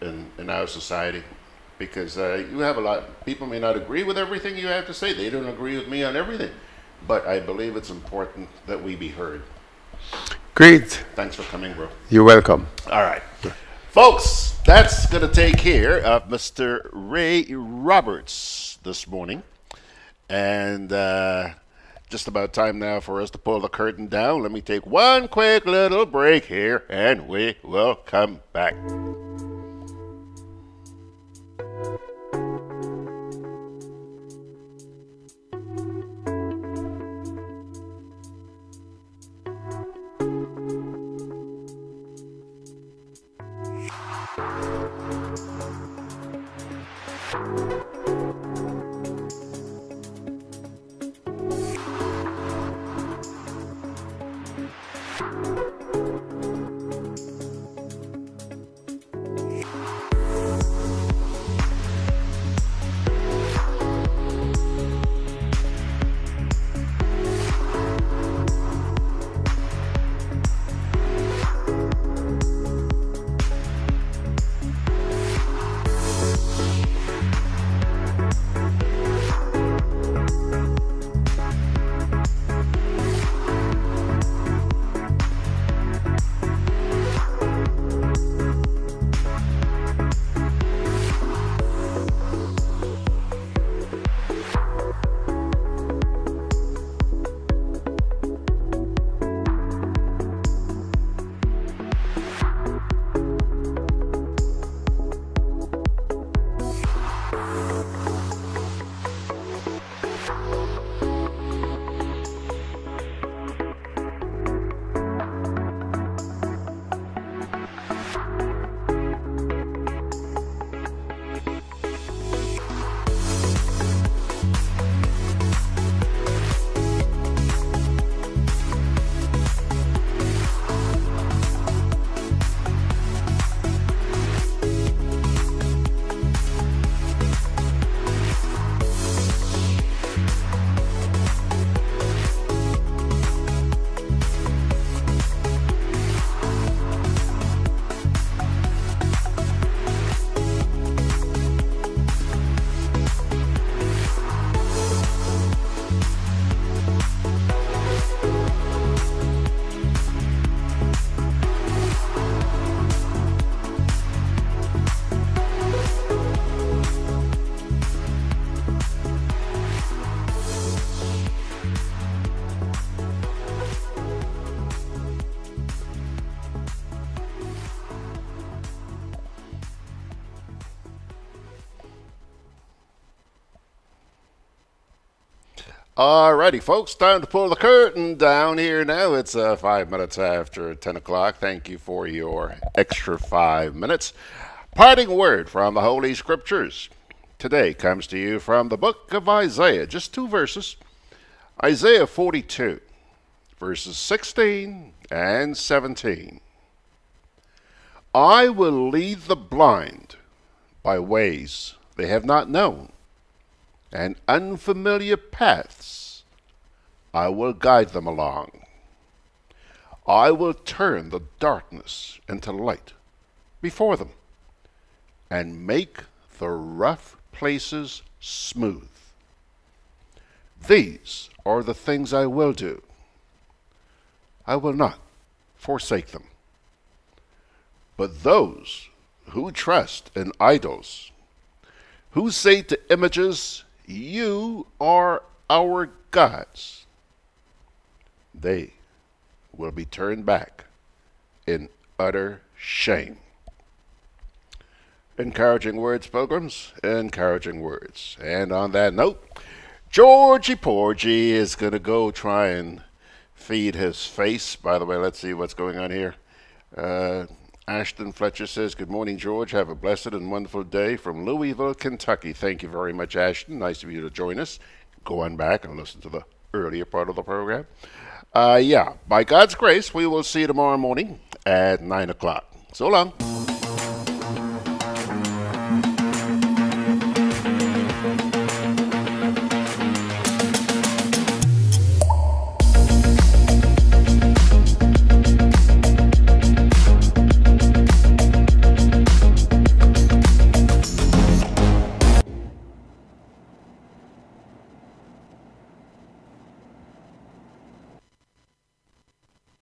in our society, because you have a lot, people may not agree with everything you have to say. They don't agree with me on everything. But I believe it's important that we be heard. Great. Thanks for coming, bro. You're welcome. All right. Folks, that's going to take care of Mr. Ray Roberts this morning. And just about time now for us to pull the curtain down. Let me take one quick little break here, and we will come back. Alrighty, folks, time to pull the curtain down here now. It's 5 minutes after 10 o'clock. Thank you for your extra 5 minutes. Parting word from the Holy Scriptures today comes to you from the book of Isaiah. Just 2 verses. Isaiah 42, verses 16 and 17. I will lead the blind by ways they have not known, and unfamiliar paths I will guide them along. I will turn the darkness into light before them, and make the rough places smooth. These are the things I will do. I will not forsake them. But those who trust in idols, who say to images, "You are our gods," they will be turned back in utter shame. Encouraging words, pilgrims, encouraging words. And on that note, Georgie Porgy is going to go try and feed his face. By the way, let's see what's going on here. Ashton Fletcher says, "Good morning, George. Have a blessed and wonderful day from Louisville, Kentucky." Thank you very much, Ashton. Nice of you to join us. Go on back and listen to the earlier part of the program. Yeah, by God's grace, we will see you tomorrow morning at 9 o'clock. So long.